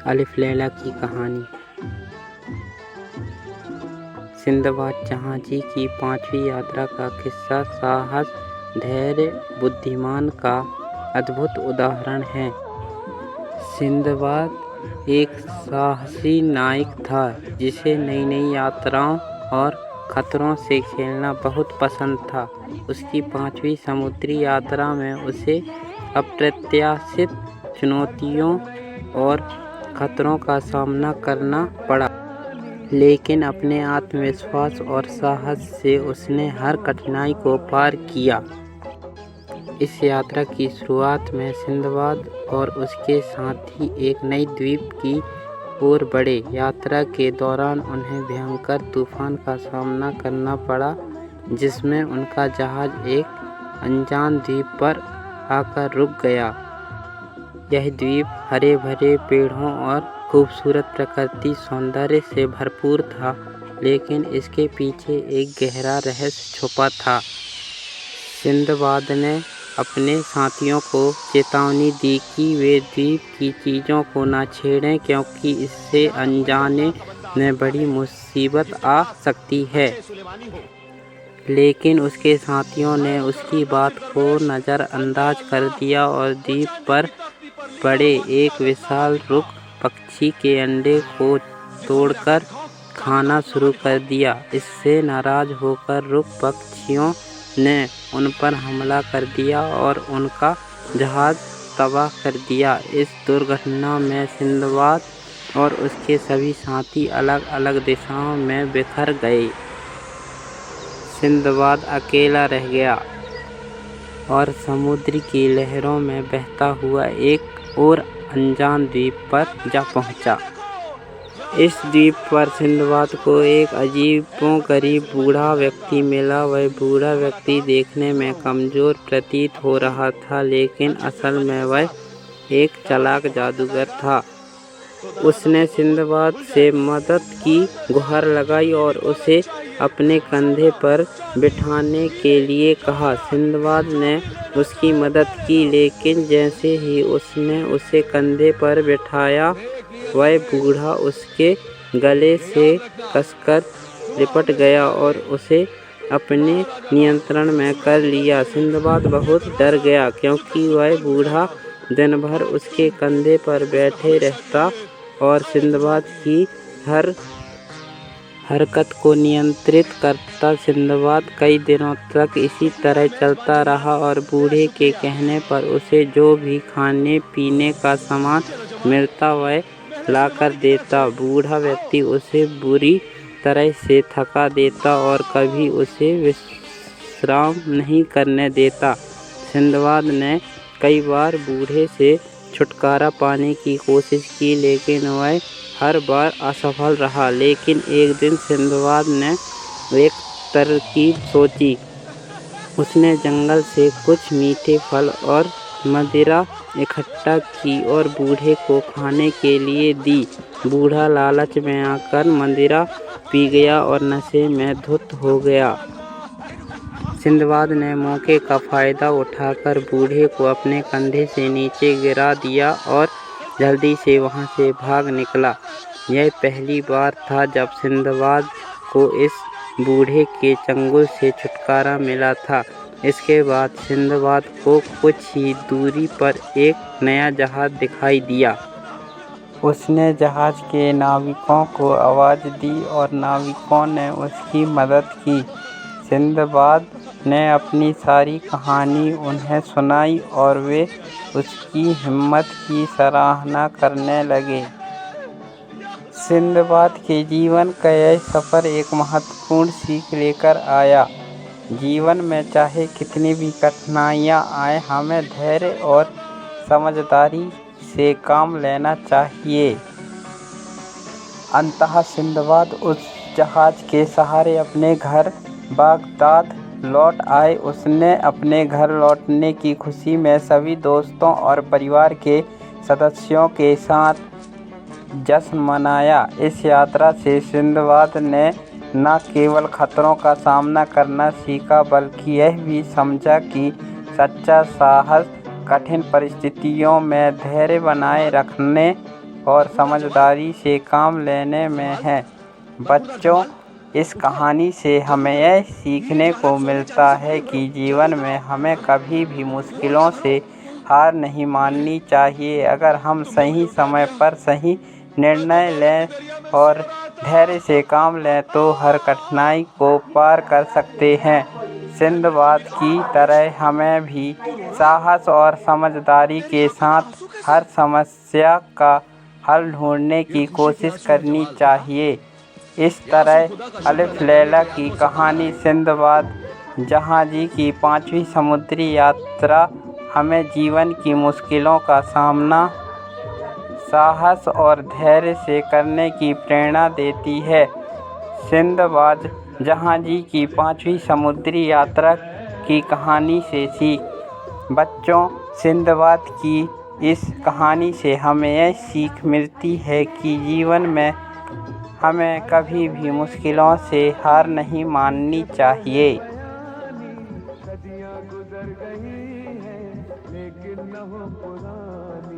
अलिफ लैला की कहानी। सिंदबाद जहाजी की 5वीं यात्रा का किस्सा साहस, धैर्य, बुद्धिमान का अद्भुत उदाहरण है। सिंदबाद एक साहसी नाविक था जिसे नई नई यात्राओं और खतरों से खेलना बहुत पसंद था। उसकी 5वीं समुद्री यात्रा में उसे अप्रत्याशित चुनौतियों और खतरों का सामना करना पड़ा, लेकिन अपने आत्मविश्वास और साहस से उसने हर कठिनाई को पार किया। इस यात्रा की शुरुआत में सिंदबाद और उसके साथी एक नई द्वीप की ओर बढ़े। यात्रा के दौरान उन्हें भयंकर तूफान का सामना करना पड़ा, जिसमें उनका जहाज एक अनजान द्वीप पर आकर रुक गया। यह द्वीप हरे भरे पेड़ों और खूबसूरत प्रकृति सौंदर्य से भरपूर था, लेकिन इसके पीछे एक गहरा रहस्य छुपा था। सिंदबाद ने अपने साथियों को चेतावनी दी कि वे द्वीप की चीज़ों को न छेड़ें, क्योंकि इससे अनजाने में बड़ी मुसीबत आ सकती है। लेकिन उसके साथियों ने उसकी बात को नज़रअंदाज कर दिया और द्वीप पर पड़े एक विशाल रुक पक्षी के अंडे को तोड़कर खाना शुरू कर दिया। इससे नाराज होकर रुक पक्षियों ने उन पर हमला कर दिया और उनका जहाज तबाह कर दिया। इस दुर्घटना में सिंदबाद और उसके सभी साथी अलग अलग दिशाओं में बिखर गए। सिंदबाद अकेला रह गया और समुद्र की लहरों में बहता हुआ एक और अनजान द्वीप पर जा पहुंचा। इस द्वीप पर सिंदबाद को एक अजीबोगरीब बूढ़ा व्यक्ति मिला। वह बूढ़ा व्यक्ति देखने में कमज़ोर प्रतीत हो रहा था, लेकिन असल में वह एक चालाक जादूगर था। उसने सिंदबाद से मदद की गुहार लगाई और उसे अपने कंधे पर बिठाने के लिए कहा। सिंदबाद ने उसकी मदद की, लेकिन जैसे ही उसने उसे कंधे पर बिठाया, वह बूढ़ा उसके गले से कसकर लिपट गया और उसे अपने नियंत्रण में कर लिया। सिंदबाद बहुत डर गया, क्योंकि वह बूढ़ा दिन भर उसके कंधे पर बैठे रहता और सिंदबाद की हर हरकत को नियंत्रित करता। सिंदबाद कई दिनों तक इसी तरह चलता रहा और बूढ़े के कहने पर उसे जो भी खाने पीने का सामान मिलता वह लाकर देता। बूढ़ा व्यक्ति उसे बुरी तरह से थका देता और कभी उसे विश्राम नहीं करने देता। सिंदबाद ने कई बार बूढ़े से छुटकारा पाने की कोशिश की, लेकिन वह हर बार असफल रहा। लेकिन एक दिन सिंदबाद ने एक तरकीब सोची। उसने जंगल से कुछ मीठे फल और मदिरा इकट्ठा की और बूढ़े को खाने के लिए दी। बूढ़ा लालच में आकर मदिरा पी गया और नशे में धुत हो गया। सिंदबाद ने मौके का फ़ायदा उठाकर बूढ़े को अपने कंधे से नीचे गिरा दिया और जल्दी से वहाँ से भाग निकला। यह पहली बार था जब सिंदबाद को इस बूढ़े के चंगुल से छुटकारा मिला था। इसके बाद सिंदबाद को कुछ ही दूरी पर एक नया जहाज दिखाई दिया। उसने जहाज के नाविकों को आवाज़ दी और नाविकों ने उसकी मदद की। सिंदबाद ने अपनी सारी कहानी उन्हें सुनाई और वे उसकी हिम्मत की सराहना करने लगे। सिंदबाद के जीवन का यह सफ़र एक महत्वपूर्ण सीख लेकर आया। जीवन में चाहे कितनी भी कठिनाइयाँ आए, हमें धैर्य और समझदारी से काम लेना चाहिए। अंततः सिंदबाद उस जहाज के सहारे अपने घर बगदाद लौट आए। उसने अपने घर लौटने की खुशी में सभी दोस्तों और परिवार के सदस्यों के साथ जश्न मनाया। इस यात्रा से सिंदबाद ने न केवल खतरों का सामना करना सीखा, बल्कि यह भी समझा कि सच्चा साहस कठिन परिस्थितियों में धैर्य बनाए रखने और समझदारी से काम लेने में है। बच्चों, इस कहानी से हमें यह सीखने को मिलता है कि जीवन में हमें कभी भी मुश्किलों से हार नहीं माननी चाहिए। अगर हम सही समय पर सही निर्णय लें और धैर्य से काम लें तो हर कठिनाई को पार कर सकते हैं। सिंदबाद की तरह हमें भी साहस और समझदारी के साथ हर समस्या का हल ढूंढने की कोशिश करनी चाहिए। इस तरह अलिफ लैला की कहानी सिंदबाद जहाज़ी की 5वीं समुद्री यात्रा हमें जीवन की मुश्किलों का सामना साहस और धैर्य से करने की प्रेरणा देती है। सिंदबाद जहाज़ी की 5वीं समुद्री यात्रा की कहानी से सीख। बच्चों, सिंदबाद की इस कहानी से हमें यह सीख मिलती है कि जीवन में हमें कभी भी मुश्किलों से हार नहीं माननी चाहिए। सदियाँ गुजर गई हैं लेकिन न हो पुरानी।